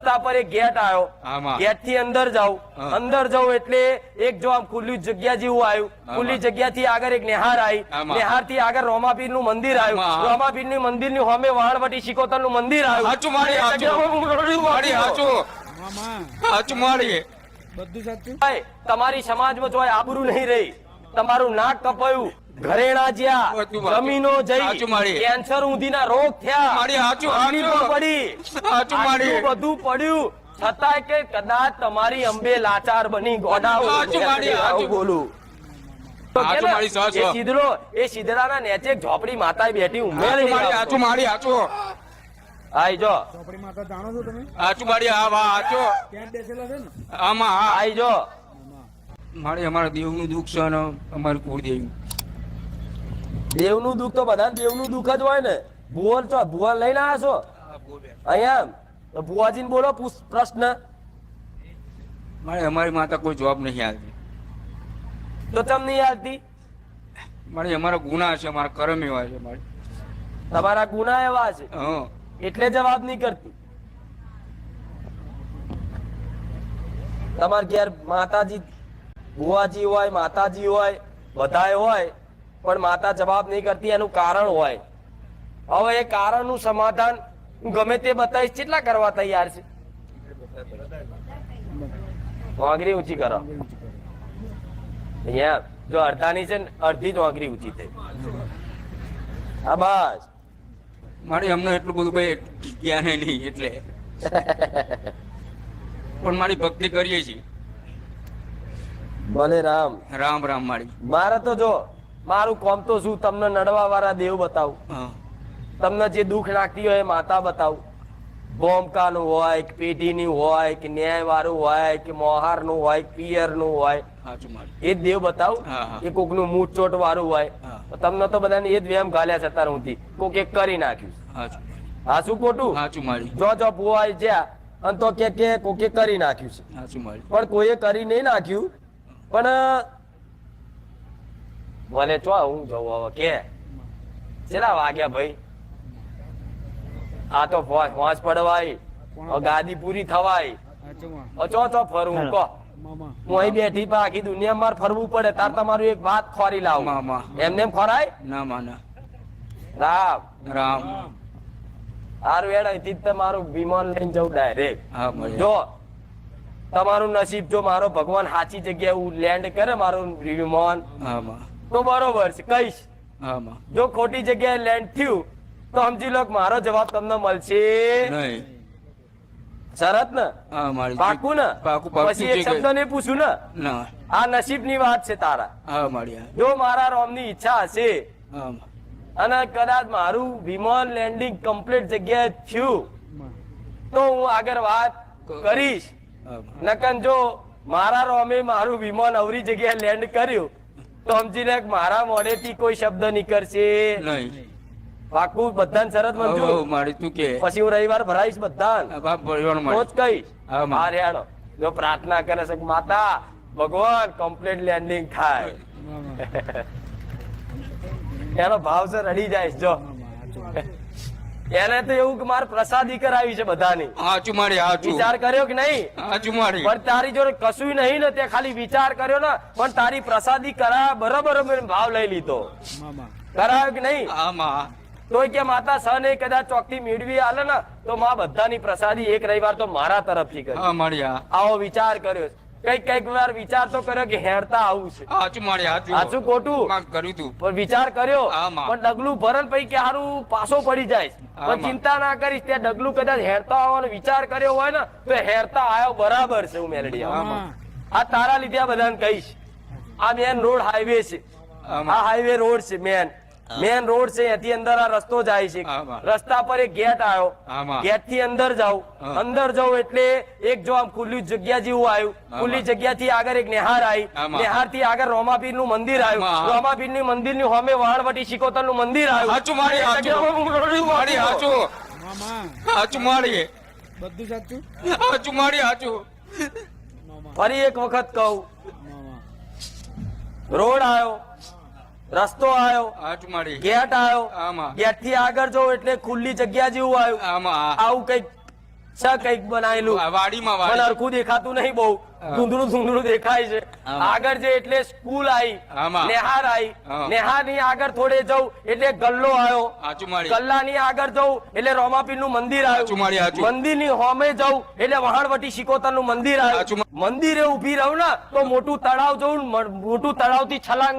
રસ્તા પર એક ગેટ આવ્યો, ગેટ થી અંદર જાઉં, અંદર જાઉં એટલે એક જો આમ ખુલ્લી જગ્યા જેવું આવ્યું, ખુલ્લી જગ્યા થી આગળ એક નેહાર આવી, નેહાર થી આગળ રોમાપીર નું મંદિર આવ્યું, રોમાપીર ની મંદિર ની સામે વાણવટી શિકોતર નું મંદિર આવ્યું. તમારી સમાજમાં જો આબરૂ નહીં રહી, તમારું નાક કપાયું, ઘરેણા જ્યાં, જમીનો જઈ, કેન્સર ઊંધીના રોગ થયા, પડી, બધું પડ્યું, છતાંય કે કદાચ તમારી અંબે લાચાર બની ગોડાઓ બોલું એ સિદ્ધરાના નેચે ઝોપડી માતા બેઠી ઉમેરી આઈ જો ચોપડી માતા જાણો છો તમે? આચું મારી હા વાહ આચો ત્યાં બેસેલા છે ને આમાં હા આઈ જો મારે અમારા દેવનું દુઃખ છે અને અમારું કુળદેવી દેવનું દુઃખ તો બધા દેવનું દુઃખ જ હોય ને. ભુવન છો, ભુવન લઈને આવ્યા છો અહીંયા? તો ભુવાજીને બોલો પ્રશ્ન. મારે અમારી માતા કોઈ જવાબ નહીં આવતી. તો ચમ નહીં આવતી? મારે અમારા ગુના છે, અમારા કર્મ એવા છે. મારે તમારા ગુના એવા છે હા એટલે જવાબ નહીં કરતી. તમારા ઘેર માતાજી ભુવાજી હોય, માતાજી હોય, બધાય હોય, પણ માતા જવાબ નહીં કરતી એનું કારણ હોય. હવે એ કારણનું સમાધાન હું ગમે તે બતાવીશ. કેટલા કરવા તૈયાર છે? વાંગરી ઊંચી કરો. અહીંયા જો અડધાની છે ને અડધી જ વાંગરી ઊંચી થઈ. હા બસ. મારે અમને એટલું બધું કઈ જ્ઞાન નહીં એટલે પણ મારી ભક્તિ કરીએ છીએ. ભલે રામ રામ રામ. મારે તો જો મારું કોમ તો શું, તમને નડવા વાળા દેવ બતાવું, તમને જે દુઃખ લાગતી હોય એ માતા બતાવું. બોમકાનું હોય કે પેઢીની હોય કે ન્યાય વાળું હોય કે મોહાર નું હોય કે પિયર નું હોય એ જ દેવ બતાવું. એ કોક નું મૂઠ ચોટ વાળું હોય તમને તો બધાને એ જ વેમ ગાલ્યા છે અત્યાર સુધી. કોક એક કરી નાખ્યું. હા શું ખોટું? જો જો ભુવાય જ્યાં અને તો કે કોકે કરી નાખ્યું છે, પણ કોઈએ કરી નહીં નાખ્યું. પણ ભલે ચો હું જવું હવે કે કેટલા વાગ્યા ભાઈ? આ તો ફોજ પડવાય, ગાદી પૂરી થવાય, ચો ચો ફરવું કહો. હું અહીં બેઠી પણ આખી દુનિયા મારે ફરવું પડે તાર તમારું એક વાત ખોરી લાવું. એમને એમ ખોરાય ના માના. રામ રામ. સારું એડ અહીંથી જ તમારું વિમાન લઈને જવું ડાયરેક્ટ. જો તમારું નસીબ જો મારો ભગવાન સાચી જગ્યાએ લેન્ડ કરે મારું વિમાન તો બરોબર છે કહીશ. જો ખોટી જગ્યાએ લેન્ડ થયું તો સમજી લો મારો જવાબ તમને મળશે શરત ને? પાકું ને? પછી એક શબ્દ નહીં પૂછું ને? આ નસીબ ની વાત છે તારા. જો મારા રોમ ની ઈચ્છા હશે અને કદાચ મારું વિમાન લેન્ડિંગ કમ્પ્લીટ જગ્યાએ થયું તો હું આગળ વાત કરીશ. નકન જો મારા રોમે મારું વિમાન અવરી જગ્યાએ લેન્ડ કર્યું તો સમજી લે મારા મોઢેથી કોઈ શબ્દ નીકળશે નહીં. પાકું? બધાને શરત મંજૂર? પછી હું રવિવાર ભરાઈશ બધા કહીશ. હા રેડો. જો પ્રાર્થના કરે છે માતા ભગવાન કમ્પ્લીટ લેન્ડિંગ થાય એનો ભાવ છે રડી જાય. જો એને તો એવું કે મારે પ્રસાદી કરાવી છે બધાની. વિચાર કર્યો કે નહીં? પણ તારી જોડે કશું નહીં ને તે ખાલી વિચાર કર્યો ને પણ તારી પ્રસાદી કરાવ બરાબર ભાવ લઈ લીધો. કરાવ્યો કે નહીં? તોય કે માતા સહ નહીં કદાચ ચોકથી મેળવી આલે ને તો માં બધાની પ્રસાદી એક રવિવાર તો મારા તરફથી કરી. આવો વિચાર કર્યો. કઈક વાર વિચાર તો કર્યો કે હેરતા આવું છે. સાચું ખોટું કર્યું પણ વિચાર કર્યો પણ ડગલું ભરણ પછી કે સારું પાછો પડી જાય. પણ ચિંતા ના કરીશ ત્યાં ડગલું કદાચ હેરતા આવવાનો વિચાર કર્યો હોય ને તો હેરતા આવ્યો બરાબર છે. હું મેલડી આ તારા લીધે આ બધાને કહીશ. આ મેન રોડ હાઈવે છે, આ હાઈવે રોડ છે, મેન રોડ છે. એથી અંદર આ રસ્તો જાય છે. રસ્તા પર એક ગેટ આવ્યો, ગેટ થી અંદર જાઉં, અંદર જાઉં એટલે એક જો આમ ખુલ્લી જગ્યા જેવું આવ્યું, ખુલ્લી જગ્યા થી આગળ એક નેહાર આવી, નેહાર થી આગળ રોમાપીર નું મંદિર આવ્યું, રોમાપીર ની મંદિર ની સામે વાણવટી શિકોતર નું મંદિર આવ્યું. ફરી એક વખત કહું, રોડ આવ્યો, રસ્તો આવ્યો, ગેટ આવ્યો, ગેટ થી આગળ જવું એટલે ખુલ્લી જગ્યા જેવું આવ્યું. આવું કઈક કઈક બનાવેલું વાડીમાં મને વાડી હરખું દેખાતું નહીં બહુ ધૂંધળું દેખાય છે. આમાં. આગળ જે એટલે સ્કૂલ આવી, આમાં. નેહાર આવી, હા. નેહાર ની આગળ થોડે જવું એટલે ગલ્લો આવ્યો, હાચું માળી ગલ્લા ની આગળ જવું એટલે રોમાપીર નું મંદિર હાચું માળી, આવ્યું, હાચું. મંદિર ની હોમે જવું એટલે વહાણવટી શિકોતર નું મંદિર હાચું આવ્યું. મંદિરે ઉભી રહું ને તો મોટું તળાવ જવું, મોટું તળાવ થી છલાંગ